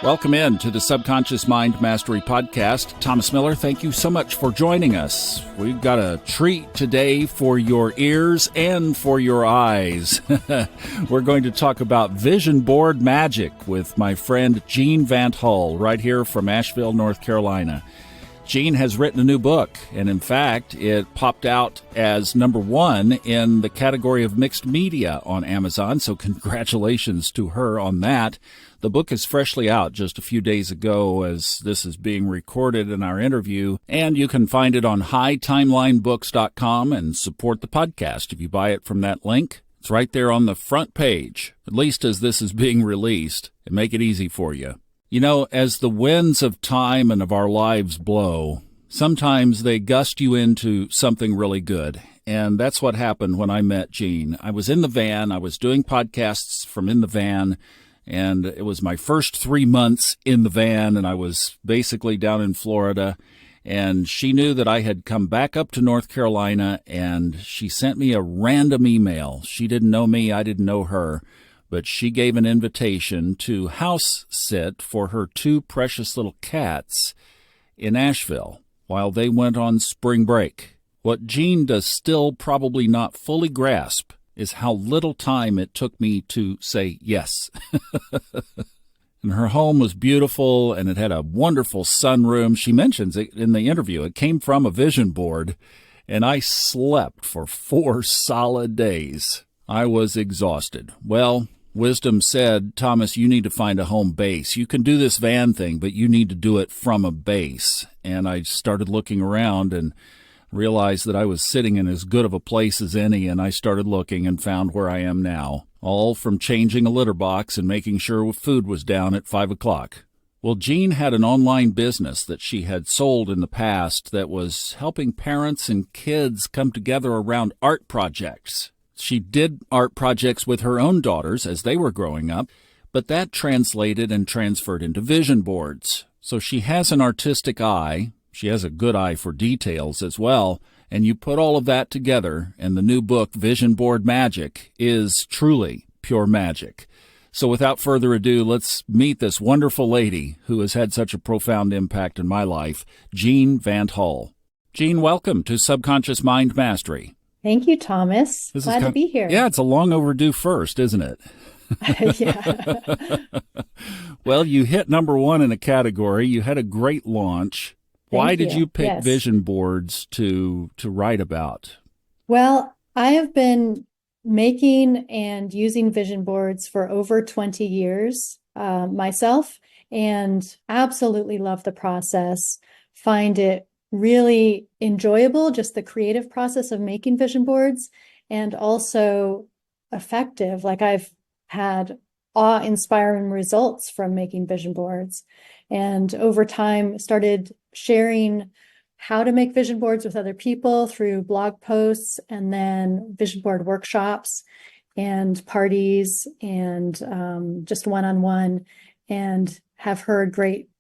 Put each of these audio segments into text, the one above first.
Welcome in to the Subconscious Mind Mastery Podcast. Thomas Miller, thank you so much for joining us. We've got a treat today for your ears and for your eyes. We're going to talk about vision board magic with my friend Jean Van Hull right here from Asheville, North Carolina. Jean has written a new book, and in fact, it popped out as number one in the category of mixed media on Amazon, so congratulations to her on that. The book is freshly out just a few days ago as this is being recorded in our interview, and you can find it on hightimelinebooks.com and support the podcast if you buy it from that link. It's right there on the front page, at least as this is being released, and make it easy for you. You know, as the winds of time and of our lives blow, sometimes they gust you into something really good. And that's what happened when I met Jean. I was in the van. I was doing podcasts from in the van. And it was my first 3 months in the van. And I was basically down in Florida. And she knew that I had come back up to North Carolina. And she sent me a random email. She didn't know me. I didn't know her. But she gave an invitation to house sit for her two precious little cats in Asheville while they went on spring break. What Jean does still probably not fully grasp is how little time it took me to say yes. And her home was beautiful, and it had a wonderful sunroom. She mentions it in the interview. It came from a vision board, and I slept for 4 solid days. I was exhausted. Well, wisdom said, Thomas, you need to find a home base. You can do this van thing, but you need to do it from a base. And I started looking around and realized that I was sitting in as good of a place as any, and I started looking and found where I am now, all from changing a litter box and making sure food was down at 5 o'clock. Well, Jean had an online business that she had sold in the past that was helping parents and kids come together around art projects. She did art projects with her own daughters as they were growing up, but that translated and transferred into vision boards. So she has an artistic eye. She has a good eye for details as well. And you put all of that together, and the new book, Vision Board Magic, is truly pure magic. So without further ado, let's meet this wonderful lady who has had such a profound impact in my life, Jean Van Hull. Jean, welcome to Subconscious Mind Mastery. Thank you, Thomas. Glad to be here. Yeah, it's a long overdue first, isn't it? Yeah. Well, you hit number one in a category. You had a great launch. Why did you pick vision boards to write about? Well, I have been making and using vision boards for over 20 years myself, and absolutely love the process. Find it really enjoyable, just the creative process of making vision boards, and also effective. Like, I've had awe-inspiring results from making vision boards, and over time started sharing how to make vision boards with other people through blog posts, and then vision board workshops and parties, and just one-on-one, and have heard great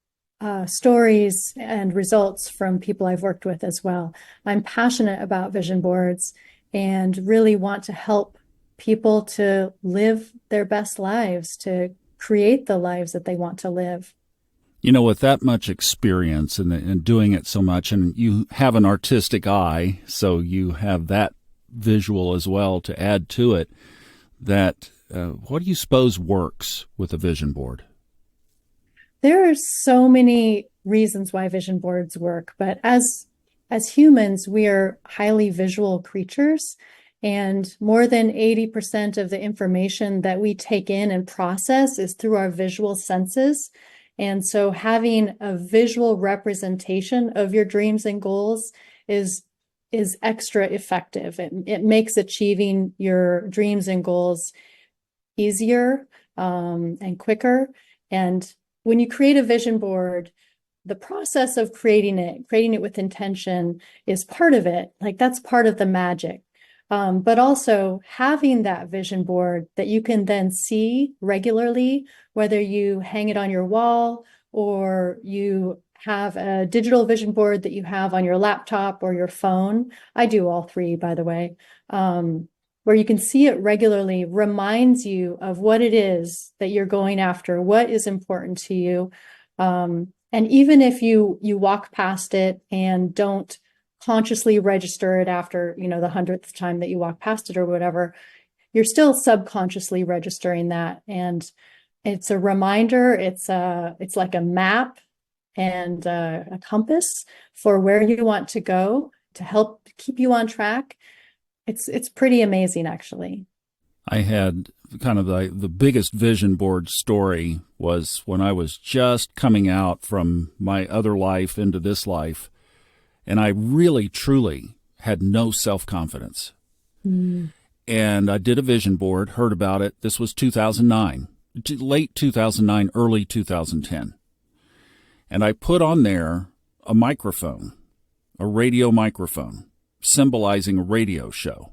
stories and results from people I've worked with as well. I'm passionate about vision boards and really want to help people to live their best lives, to create the lives that they want to live. You know, with that much experience and doing it so much, and you have an artistic eye, so you have that visual as well to add to it, that what do you suppose works with a vision board? There are so many reasons why vision boards work, but as humans, we are highly visual creatures, and more than 80% of the information that we take in and process is through our visual senses. And so having a visual representation of your dreams and goals is extra effective. It makes achieving your dreams and goals easier and quicker. And when you create a vision board, the process of creating it with intention is part of it. Like, that's part of the magic. But also having that vision board that you can then see regularly, whether you hang it on your wall or you have a digital vision board that you have on your laptop or your phone. I do all three, by the way. where you can see it regularly reminds you of what it is that you're going after, what is important to you. And even if you walk past it and don't consciously register it after, the 100th time that you walk past it or whatever, you're still subconsciously registering that. And it's a reminder. It's like a map and a compass for where you want to go to help keep you on track. It's pretty amazing, actually. I had kind of the biggest vision board story was when I was just coming out from my other life into this life, and I really, truly had no self-confidence. And I did a vision board, heard about it. This was 2009, late 2009, early 2010. And I put on there a microphone, a radio microphone, symbolizing a radio show.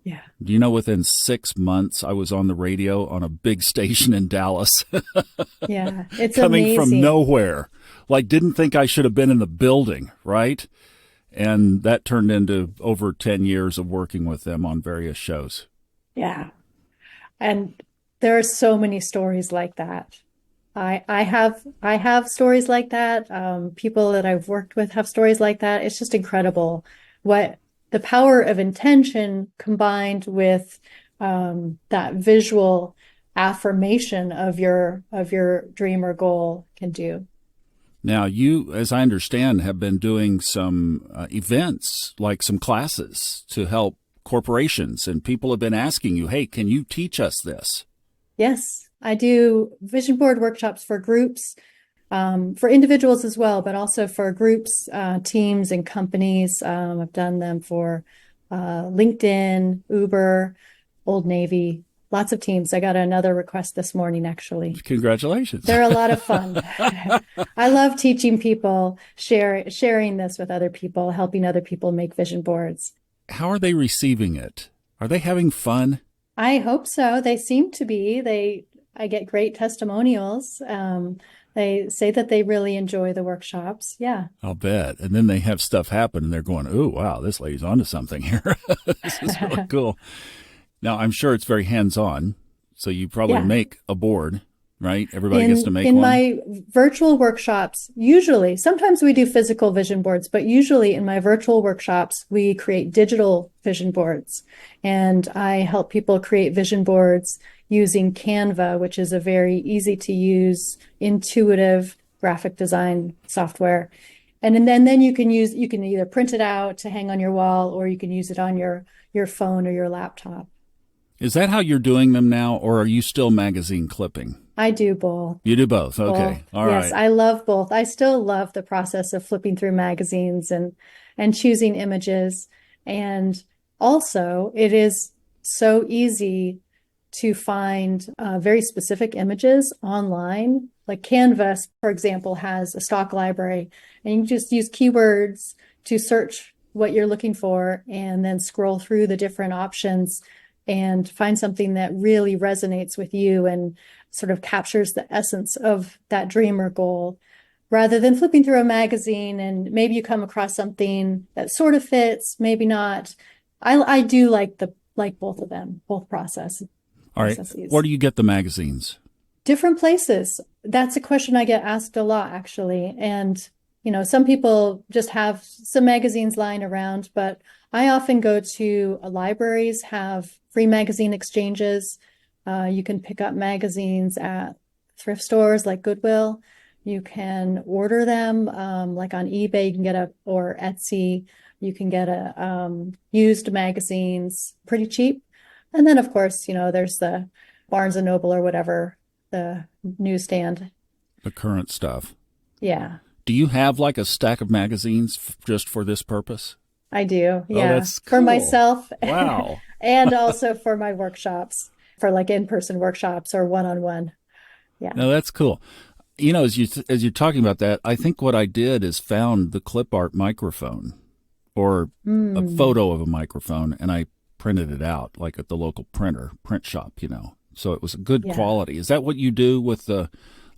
Yeah. Do you know, within 6 months, I was on the radio on a big station in Dallas. Yeah, it's coming amazing. From nowhere. Like, didn't think I should have been in the building, right? And that turned into over 10 years of working with them on various shows. Yeah. And there are so many stories like that. I have stories like that. People that I've worked with have stories like that. It's just incredible what the power of intention combined with that visual affirmation of your dream or goal can do. Now, you, as I understand, have been doing some events, like some classes to help corporations, and people have been asking you, hey, can you teach us this? Yes, I do vision board workshops for groups, for individuals as well, but also for groups, teams, and companies. I've done them for LinkedIn, Uber, Old Navy, lots of teams. I got another request this morning, actually. Congratulations. They're a lot of fun. I love teaching people, sharing this with other people, helping other people make vision boards. How are they receiving it? Are they having fun? I hope so. They seem to be. I get great testimonials. They say that they really enjoy the workshops. Yeah. I'll bet. And then they have stuff happen and they're going, ooh, wow, this lady's onto something here. This is really cool. Now, I'm sure it's very hands-on. So you probably make a board, right? Everybody gets to make one. In my virtual workshops, usually, sometimes we do physical vision boards, but usually in my virtual workshops, we create digital vision boards. And I help people create vision boards using Canva, which is a very easy to use, intuitive graphic design software. And then you can either print it out to hang on your wall, or you can use it on your phone or your laptop. Is that how you're doing them now, or are you still magazine clipping? I do both. You do both. Okay. All right. Yes, I love both. I still love the process of flipping through magazines and choosing images. And also, it is so easy to find very specific images online. Like Canvas, for example, has a stock library, and you can just use keywords to search what you're looking for and then scroll through the different options and find something that really resonates with you and sort of captures the essence of that dream or goal, rather than flipping through a magazine and maybe you come across something that sort of fits, maybe not. I do like both of them, both processes. All right. Where do you get the magazines? Different places. That's a question I get asked a lot, actually. And, some people just have some magazines lying around, but I often go to libraries, have free magazine exchanges. You can pick up magazines at thrift stores like Goodwill. You can order them, like on eBay, you can get or Etsy, you can get used magazines pretty cheap. And then, of course, there's the Barnes and Noble or whatever, the newsstand. The current stuff. Yeah. Do you have like a stack of magazines just for this purpose? I do. Yeah. Oh, that's cool. For myself. Wow. And also for my workshops, for like in-person workshops or one-on-one. Yeah. No, that's cool. As you're talking about that, I think what I did is found the clip art microphone or a photo of a microphone, and I printed it out like at the local print shop, So it was a good quality. Is that what you do with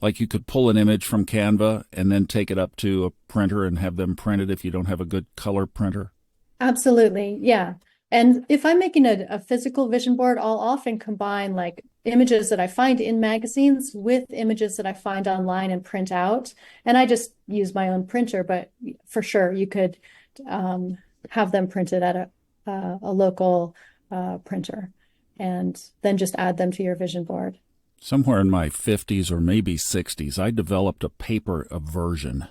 like you could pull an image from Canva and then take it up to a printer and have them print it if you don't have a good color printer? Absolutely. Yeah. And if I'm making a physical vision board, I'll often combine like images that I find in magazines with images that I find online and print out. And I just use my own printer, but for sure you could have them printed at a local printer and then just add them to your vision board. Somewhere in my 50s or maybe 60s, I developed a paper aversion,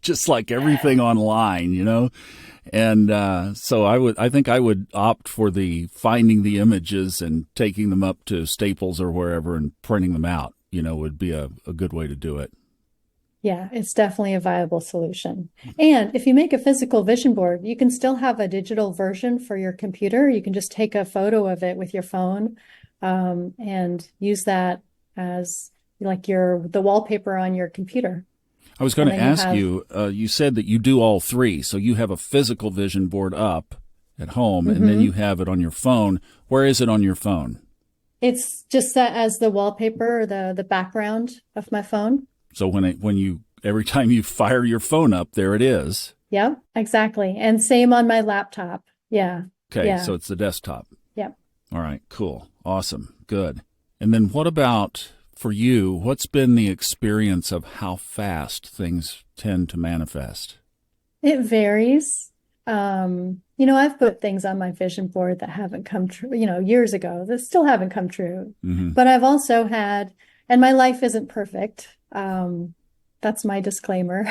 just like everything online, you know? And so I think I would opt for the finding the images and taking them up to Staples or wherever and printing them out, would be a good way to do it. Yeah, it's definitely a viable solution. And if you make a physical vision board, you can still have a digital version for your computer. You can just take a photo of it with your phone, and use that as like the wallpaper on your computer. I was going to ask you, you said that you do all three. So you have a physical vision board up at home, and then you have it on your phone. Where is it on your phone? It's just set as the wallpaper or the background of my phone. So every time you fire your phone up, there it is. Yep, exactly. And same on my laptop. Yeah. Okay, yeah. So it's the desktop. Yep. All right, cool. Awesome. Good. And then what about for you? What's been the experience of how fast things tend to manifest? It varies. I've put things on my vision board that haven't come true, years ago that still haven't come true. Mm-hmm. But I've also had, and my life isn't perfect. That's my disclaimer.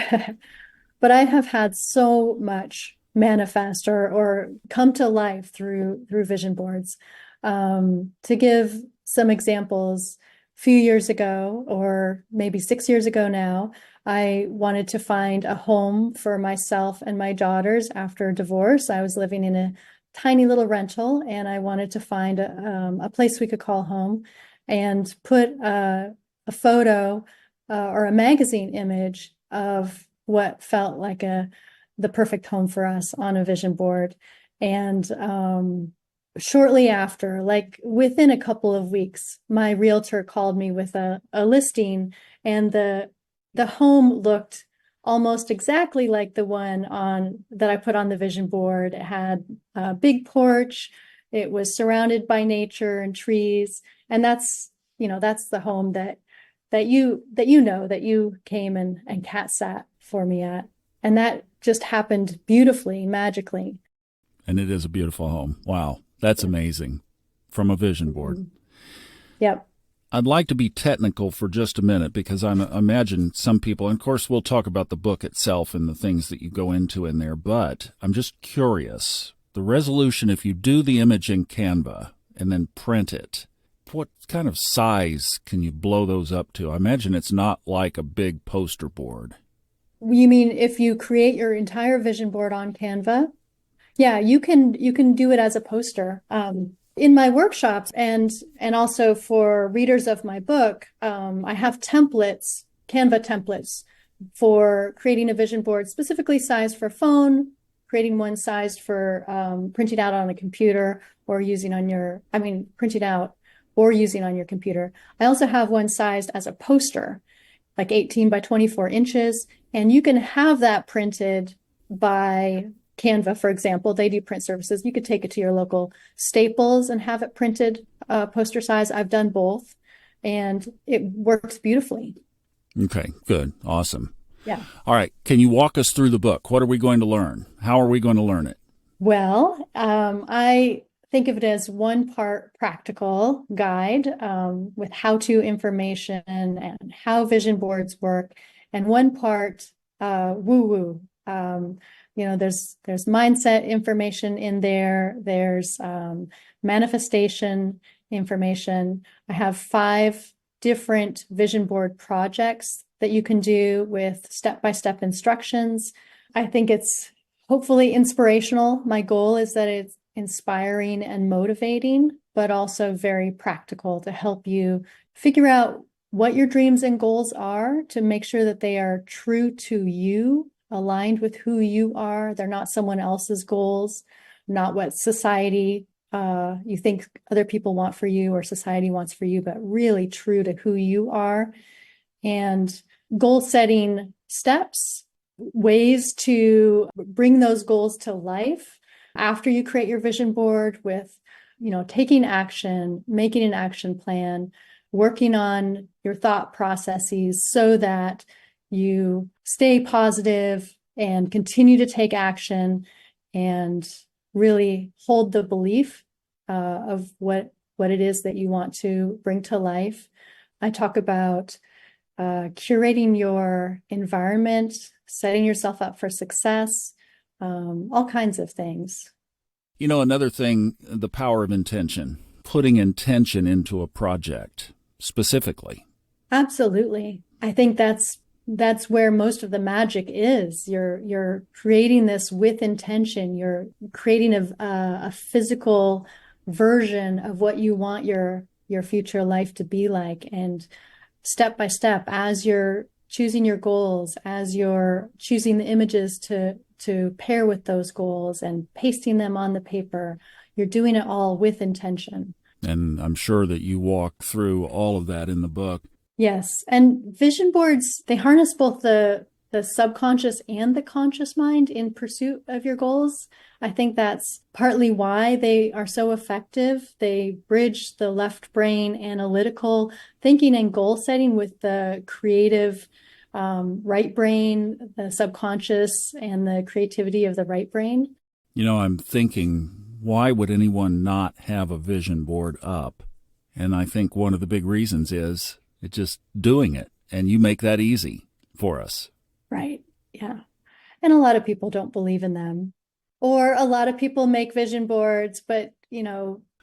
But I have had so much manifest or come to life through vision boards. To give some examples, a few years ago, or maybe 6 years ago now, I wanted to find a home for myself and my daughters after a divorce. I was living in a tiny little rental, and I wanted to find a place we could call home and put a photo or a magazine image of what felt like the perfect home for us on a vision board. And shortly after, like within a couple of weeks, my realtor called me with a listing, and the home looked almost exactly like the one that I put on the vision board. It had a big porch. It was surrounded by nature and trees. And that's the home that you came and cat sat for me at. And that just happened beautifully, magically. And it is a beautiful home. Wow. That's amazing. From a vision board. Yep. I'd like to be technical for just a minute, because I imagine some people, and of course we'll talk about the book itself and the things that you go into in there, but I'm just curious. The resolution, if you do the image in Canva and then print it, what kind of size can you blow those up to? I imagine it's not like a big poster board. You mean if you create your entire vision board on Canva? Yeah, you can do it as a poster. In my workshops and also for readers of my book, I have templates, Canva templates for creating a vision board specifically sized for phone, creating one sized for printing out on a computer or printing out or using on your computer. I also have one sized as a poster, like 18 by 24 inches. And you can have that printed by Canva, for example. They do print services. You could take it to your local Staples and have it printed poster size. I've done both, and it works beautifully. Okay, good. Awesome. Yeah. All right. Can you walk us through the book? What are we going to learn? How are we going to learn it? Well, I think of it as one part practical guide with how-to information and how vision boards work, and one part woo-woo. There's mindset information in there. There's manifestation information. I have 5 different vision board projects that you can do with step-by-step instructions. I think it's hopefully inspirational. My goal is that it's inspiring and motivating, but also very practical to help you figure out what your dreams and goals are, to make sure that they are true to you, aligned with who you are. They're not someone else's goals, not what society you think other people want for you or society wants for you, but really true to who you are. And goal setting steps, ways to bring those goals to life, after you create your vision board with, taking action, making an action plan, working on your thought processes so that you stay positive and continue to take action and really hold the belief of what it is that you want to bring to life. I talk about curating your environment, setting yourself up for success, all kinds of things. Another thing, the power of intention, putting intention into a project specifically. Absolutely. I think that's where most of the magic is. You're creating this with intention. You're creating a physical version of what you want your future life to be like. And step by step, as you're choosing your goals, as you're choosing the images to pair with those goals and pasting them on the paper, you're doing it all with intention. And I'm sure that you walk through all of that in the book. Yes. And vision boards, they harness both the subconscious and the conscious mind in pursuit of your goals. I think that's partly why they are so effective. They bridge the left brain analytical thinking and goal setting with the creative right brain, the subconscious, and the creativity of the right brain. I'm thinking, why would anyone not have a vision board up? And I think one of the big reasons is it's just doing it, and you make that easy for us. Right. Yeah. And a lot of people don't believe in them. Or a lot of people make vision boards, but,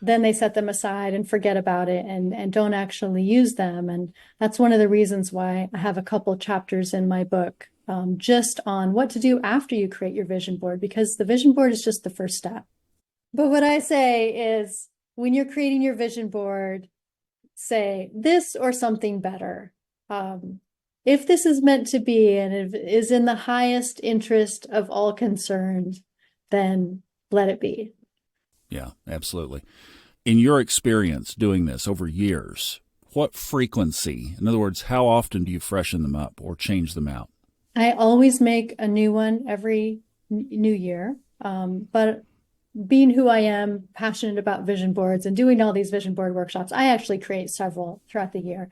then they set them aside and forget about it and don't actually use them. And that's one of the reasons why I have a couple chapters in my book just on what to do after you create your vision board, because the vision board is just the first step. But what I say is, when you're creating your vision board, say this or something better. If this is meant to be and it is in the highest interest of all concerned, then let it be. Yeah, absolutely. In your experience doing this over years, what frequency, in other words, how often do you freshen them up or change them out? I always make a new one every new year. But being who I am, passionate about vision boards and doing all these vision board workshops, I actually create several throughout the year.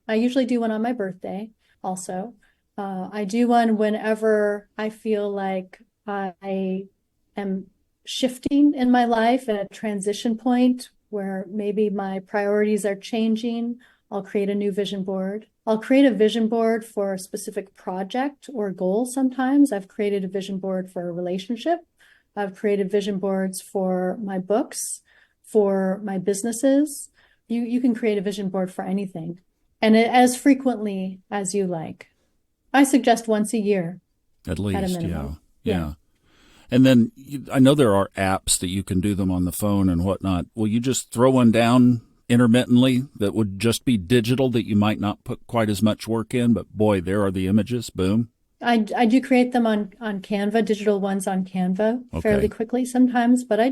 I usually do one on my birthday also. I do one whenever I feel like I am shifting in my life at a transition point where maybe my priorities are changing. I'll create a new vision board. I'll create a vision board for a specific project or goal sometimes. I've created a vision board for a relationship. I've created vision boards for my books, for my businesses. You can create a vision board for anything, and as frequently as you like. I suggest once a year. At least, at a minimum. Yeah. And then I know there are apps that you can do them on the phone and whatnot. Will you just throw one down intermittently that would just be digital, that you might not put quite as much work in, but boy, there are the images, boom? I do create them on Canva, digital ones on Canva fairly quickly sometimes, but I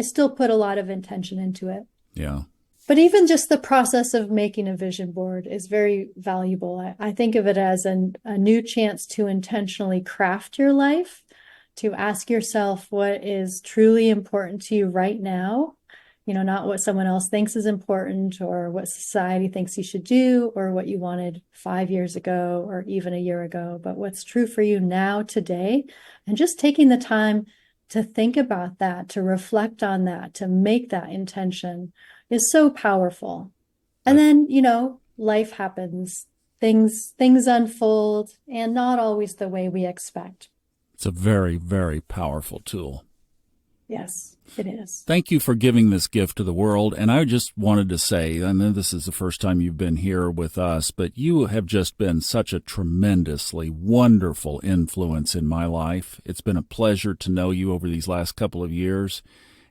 still put a lot of intention into it. Yeah. But even just the process of making a vision board is very valuable. I think of it as a new chance to intentionally craft your life, to ask yourself what is truly important to you right now, not what someone else thinks is important or what society thinks you should do or what you wanted 5 years ago or even a year ago, but what's true for you now, today, and just taking the time to think about that, to reflect on that, to make that intention is so powerful. And then, life happens, things unfold, and not always the way we expect. It's a very, very powerful tool. Yes, it is. Thank you for giving this gift to the world. And I just wanted to say, I know this is the first time you've been here with us, but you have just been such a tremendously wonderful influence in my life. It's been a pleasure to know you over these last couple of years,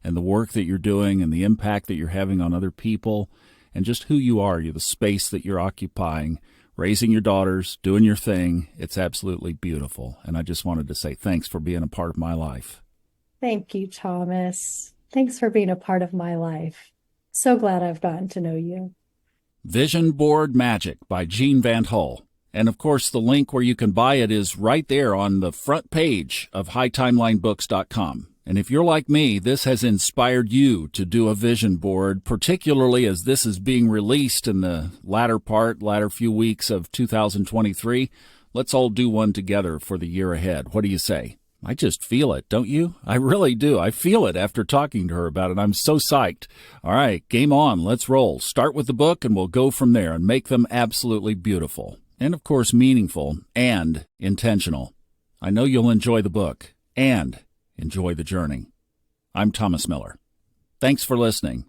and the work that you're doing and the impact that you're having on other people, and just who you are, the space that you're occupying, raising your daughters, doing your thing. It's absolutely beautiful. And I just wanted to say thanks for being a part of my life. Thank you, Thomas. Thanks for being a part of my life. So glad I've gotten to know you. Vision Board Magic by Jean Van Hull. And of course, the link where you can buy it is right there on the front page of hightimelinebooks.com. And if you're like me, this has inspired you to do a vision board, particularly as this is being released in the latter few weeks of 2023. Let's all do one together for the year ahead. What do you say? I just feel it, don't you? I really do. I feel it after talking to her about it. I'm so psyched. All right, game on. Let's roll. Start with the book, and we'll go from there and make them absolutely beautiful. And, of course, meaningful and intentional. I know you'll enjoy the book and enjoy the journey. I'm Thomas Miller. Thanks for listening.